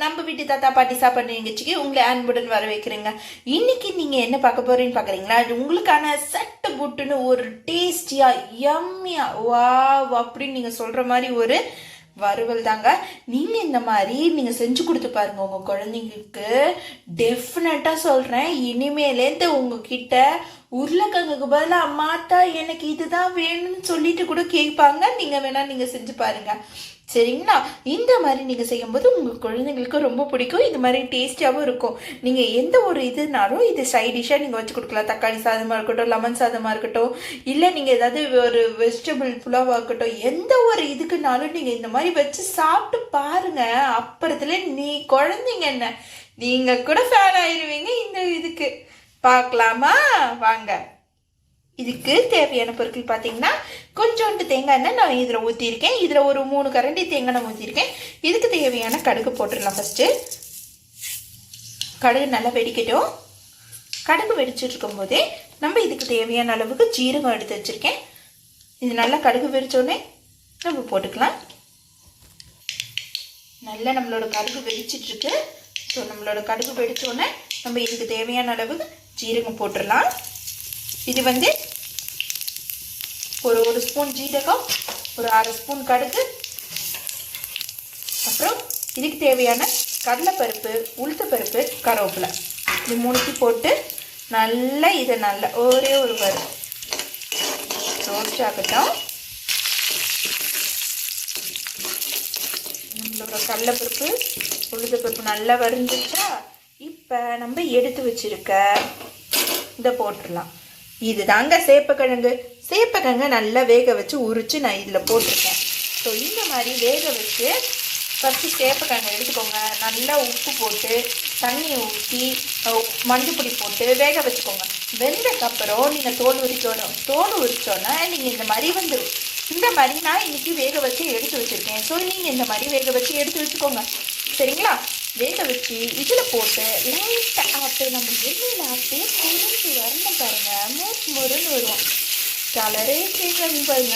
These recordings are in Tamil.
நம்ம வீட்டு தாத்தா பாட்டி சாப்பாடு நிகழ்ச்சிக்கு உங்களை அன்புடன் வர வைக்கிறேங்க. இன்னைக்கு நீங்க என்ன பார்க்க போறீங்கன்னு பாக்குறீங்களா? அது உங்களுக்கான சட்டு புட்டுன்னு ஒரு டேஸ்டியா யம்மியா வா அப்படின்னு நீங்க சொல்ற மாதிரி ஒரு வறுவல் தாங்க. நீங்க இந்த மாதிரி நீங்க செஞ்சு கொடுத்து பாருங்க உங்க குழந்தைங்களுக்கு. டெஃபினட்டா சொல்றேன், இனிமேலேருந்து உங்ககிட்ட உருளைக்கிழங்குக்கு பதிலாக அம்மாத்தா எனக்கு இதுதான் வேணும்னு சொல்லிட்டு கூட கேட்பாங்க. நீங்க வேணா நீங்க செஞ்சு பாருங்க, சரிங்களா? இந்த மாதிரி நீங்கள் செய்யும்போது உங்கள் குழந்தைங்களுக்கு ரொம்ப பிடிக்கும். இது மாதிரி டேஸ்டியாகவும் இருக்கும். நீங்கள் எந்த ஒரு இதுனாலும் இது சைட் டிஷ்ஷாக நீங்கள் வச்சு கொடுக்கலாம். தக்காளி சாதமாக இருக்கட்டும், லெமன் சாதமாக இருக்கட்டும், இல்லை நீங்கள் ஏதாவது ஒரு வெஜிடபிள் புலாவாக இருக்கட்டும், எந்த ஒரு இதுக்குனாலும் நீங்கள் இந்த மாதிரி வச்சு சாப்பிட்டு பாருங்கள். அப்புறத்துல குழந்தைங்க என்ன நீங்கள் கூட ஃபேன் ஆயிடுவீங்க இந்த இதுக்கு. பார்க்கலாமா வாங்க. இதுக்கு தேவையான பொருட்கள் பார்த்தீங்கன்னா, கொஞ்சோண்டு தேங்காய் எண்ணெய் நான் இதில் ஊற்றிருக்கேன். இதில் ஒரு 3 கரண்டி தேங்காய் எண்ணெய் ஊற்றிருக்கேன். இதுக்கு தேவையான கடுகு போட்டுடலாம். ஃபஸ்ட்டு கடுகு நல்லா வெடிக்கட்டும். கடுகு வெடிச்சிட்டு இருக்கும்போதே நம்ம இதுக்கு தேவையான அளவுக்கு ஜீரகம் எடுத்து வச்சுருக்கேன். இது நல்லா கடுகு வெடிச்சோடனே நம்ம போட்டுக்கலாம். நல்லா நம்மளோட கடுகு வெடிச்சிட்ருக்கு. ஸோ நம்மளோட கடுகு வெடிச்சோடனே நம்ம இதுக்கு தேவையான அளவுக்கு ஜீரகம் போட்டுடலாம். இது வந்து ஒரு ஸ்பூன் ஜீரகம், ஒரு 1/2 ஸ்பூன் கடுகு, அப்புறம் இதுக்கு தேவையான கடலைப்பருப்பு, உளுத்தப்பருப்பு, கருவேப்பிலை, இது 3 போட்டு நல்லா இதை நல்லா ஒரே ஒரு ரோஸ்ட் ஆகட்டும். நம்மளோட கடலைப்பருப்பு, உளுத்தப்பருப்பு நல்லா வறுந்துச்சா, இப்போ நம்ம எடுத்து வச்சிருக்க இதை போட்டுடலாம். இது தாங்க சேப்பக்கிழங்கு. சேப்பக்கிழங்கு நல்லா வேக வச்சு உரித்து நான் இதில் போட்டிருக்கேன். ஸோ இந்த மாதிரி வேக வச்சு ஃபஸ்ட்டு சேப்பக்கிழங்கு எடுத்துக்கோங்க. நல்லா உப்பு போட்டு தண்ணி ஊற்றி மஞ்சள் பொடி போட்டு வேக வச்சுக்கோங்க. வெந்ததுக்கப்புறம் நீங்கள் தோல் உரிச்சோன்னா நீங்கள் இந்த மாதிரி வந்துடும். இந்த மாதிரி நான் இன்றைக்கி வேக வச்சு எடுத்து வச்சுருக்கேன். ஸோ நீங்கள் இந்த மாதிரி வேக வச்சு எடுத்து வச்சுக்கோங்க, சரிங்களா? வேக வச்சு இதில் போட்டு லைட்டாக அப்படியே நம்ம எண்ணெயில் அப்படியே பொரிஞ்சு வரணும் பாருங்கள். மொறுன்னு வருவோம். கலரே சேஞ்ச் ஆகி பாருங்க.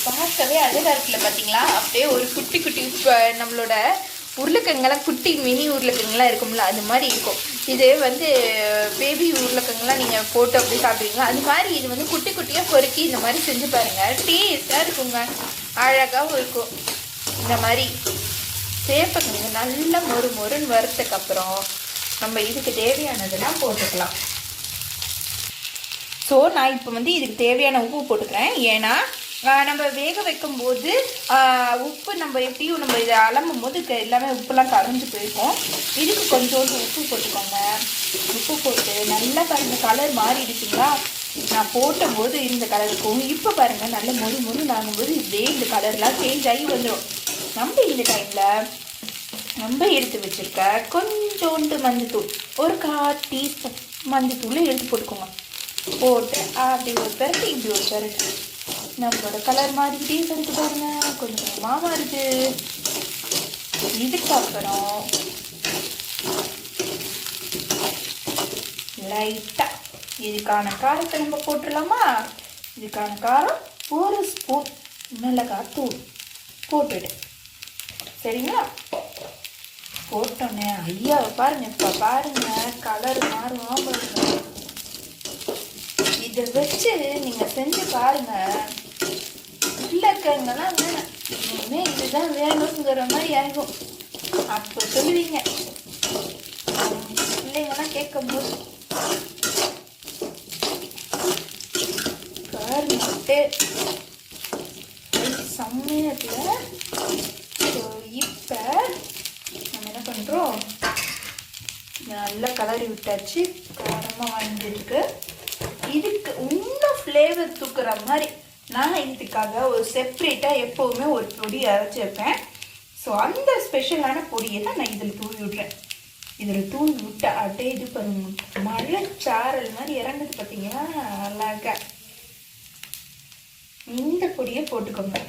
பார்க்கவே அழகாக இருக்குல்ல பார்த்தீங்களா? அப்படியே ஒரு குட்டி குட்டி நம்மளோட உருளைக்கிழங்கெல்லாம் குட்டி மினி உருளைக்கிழங்குலாம் இருக்கும்ல, அது மாதிரி இருக்கும். இது வந்து பேபி உருளைக்கிழங்குலாம் நீங்கள் போட்டு அப்படி சாப்பிடுவீங்களா, அது மாதிரி இது வந்து குட்டி குட்டியாக பொறுக்கி இந்த மாதிரி செஞ்சு பாருங்கள். டேஸ்ட்டாக இருக்குங்க, அழகாகவும் இருக்கும். இந்த மாதிரி சேப்பக்கிழங்கு நல்லா மொறுன்னு வறுத்ததுக்கப்புறம் நம்ம இதுக்கு தேவையானதெல்லாம் போட்டுக்கலாம். ஸோ நான் இப்போ வந்து இதுக்கு தேவையான உப்பு போட்டுக்கிறேன். ஏன்னா நம்ம வேக வைக்கும்போது உப்பு நம்ம எப்படியும் நம்ம இதை அலம்பும் போது எல்லாமே உப்புலாம் கரைஞ்சி போயிருக்கும். இதுக்கு கொஞ்சோண்டு உப்பு போட்டுக்கோங்க. உப்பு போட்டு நல்லா பாருங்கள், கலர் மாறிடுச்சுங்களா? நான் போட்டபோது இந்த கலர் இருக்கும். இப்போ பாருங்கள் நல்லா மொறு ஆகும்போது இதே இந்த கலர்லாம் சேஞ்ச் ஆகி வந்துடும். நம்ம இந்த டைமில் நம்ம எடுத்து வச்சுருக்க கொஞ்சோண்டு மஞ்சத்தூள், ஒரு 1/4 டீஸ்பூன் மஞ்சத்தூள் எடுத்து போட்டுக்கோங்க. போட்டு அப்படி ஒரு பெருட்டு இப்படி ஒரு பெருட்டு நம்மளோட கலர் மாறிக்கிட்டே பெருக்கு பாருங்க, கொஞ்சம் கொஞ்சமாக மாறுது. இதுக்கப்புறம் லைட்டாக இதுக்கான காரத்தை நம்ம போட்டுடலாமா? இதுக்கான காரம் 1 ஸ்பூன் மிளகாய் தூள் போட்டுடு, சரிங்களா? போட்டோன்னே ஐயா பாருங்க, இப்போ பாருங்க கலர் மாறும் பாருங்க. இதை வச்சு நீங்கள் செஞ்சு பாருங்க. உருளைக்கிழங்கெல்லாம் வேணும், இனிமேல் இதுதான் வேணுங்கிற மாதிரி ஆகும். அப்போ சொல்லுவீங்க பிள்ளைங்கெல்லாம் கேட்கும்போது. பாருங்கட்டு சமயத்தில் இப்போ நம்ம என்ன பண்ணுறோம், நல்லா கலரி விட்டாச்சு. காரமாக வாங்கியிருக்கு. இதுக்கு இன்னும் ஃப்ளேவர் தூக்குற மாதிரி நான் இதுக்காக ஒரு செப்ரேட்டாக எப்போவுமே ஒரு பொடி அரைச்சி வைப்பேன். ஸோ அந்த ஸ்பெஷலான பொடியை தான் நான் இதில் தூவி விட்றேன். இதில் தூவி விட்டு அப்படியே இது பண்ணுங்க, மழை சாரல் மாதிரி இறங்குது பார்த்தீங்களா? அழகா இந்த பொடியை போட்டுக்கோங்க.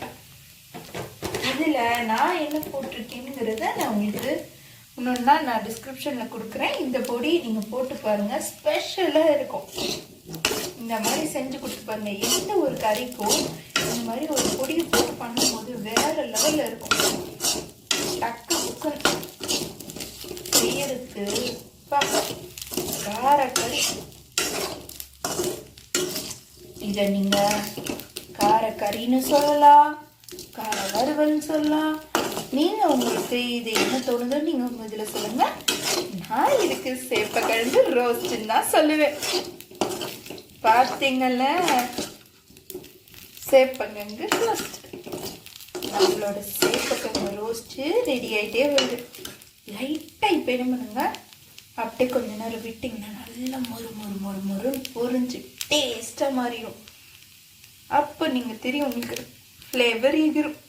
இதில் நான் என்ன போட்டிருக்கேனுங்கிறத நான் உங்களுக்கு இன்னொன்னா நான் டிஸ்கிரிப்ஷனில் கொடுக்குறேன். இந்த பொடி நீங்கள் போட்டு பாருங்கள், ஸ்பெஷலாக இருக்கும். இந்த மாதிரி செஞ்சு கொடுத்து பாருங்க. எந்த ஒரு கறிக்கும் இந்த மாதிரி ஒரு பொடியை போட்டு பண்ணும்போது வேற லெவலில் இருக்கும். டக்கு புக்கு செய்யறதுக்கு காரக்கறி. இதை நீங்கள் காரக்கறின்னு சொல்லலாம், கார வறுவல்னு சொல்லலாம். நீங்கள் உங்களுக்கு இது என்ன தோணுதோ நீங்கள் உங்கள் இதில் சொல்லுங்கள். நான் இதுக்கு சேப்பக்கிழங்கு ரோஸ்ட்டுன்னு தான் சொல்லுவேன். பார்த்தீங்கல்ல, சேப்பக்கிழங்கு ரோஸ்ட். நம்மளோட சேப்பக்கிழங்கு ரோஸ்ட்டு ரெடி ஆகிட்டே வருது. லைட்டாக இப்போ என்ன பண்ணுங்க, அப்படியே கொஞ்ச நேரம் விட்டிங்கன்னா நல்லா மொறு மொறு மொறு மொறுன்னு பொரிஞ்சு டேஸ்ட்டாக மாறிடும். அப்போ நீங்கள் தெரியும் உங்களுக்கு ஃப்ளேவர் எகிரும்.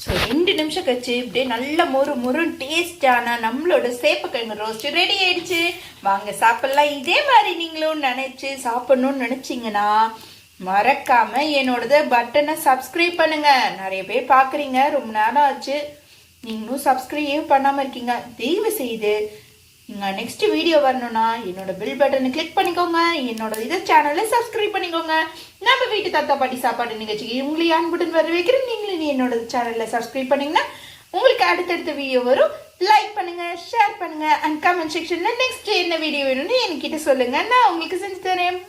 ஸோ 2 நிமிஷம் கழிச்சு இப்படியே நல்ல மொறு மொறு டேஸ்டான நம்மளோட சேப்பக்கிழங்கு ரோஸ்ட் ரெடி ஆயிடுச்சு. வாங்க சாப்பிடலாம். இதே மாதிரி நீங்களும் சாப்பிடணும்னு நினைச்சீங்கன்னா மறக்காம என்னோடது பட்டனை சப்ஸ்கிரைப் பண்ணுங்க. நிறைய பேர் பார்க்குறீங்க, ரொம்ப நேரம் ஆச்சு, நீங்களும் சப்ஸ்கிரைப் பண்ணாமல் இருக்கீங்க. தயவு செய்து நீங்கள் நெக்ஸ்ட் வீடியோ வரணும்னா என்னோட பில் பட்டனை கிளிக் பண்ணிக்கோங்க, என்னோட சேனலை சப்ஸ்கிரைப் பண்ணிக்கோங்க. நம்ம வீட்டு தாத்தா பாட்டி சாப்பாடு நிகழ்ச்சிக்கு உங்களையும் அன்புடன் வர வைக்கிறேன். நீங்களும் என்னோட சேனலை சப்ஸ்கிரைப் பண்ணிங்கன்னா உங்களுக்கு அடுத்தடுத்த வீடியோ வரும். லைக் பண்ணுங்க, ஷேர் பண்ணுங்க, அண்ட் கமெண்ட் செக்ஷன்ல நெக்ஸ்ட் என்ன வீடியோ வேணும்னு என்கிட்ட சொல்லுங்க. நான் உங்களுக்கு செஞ்சு தரேன்.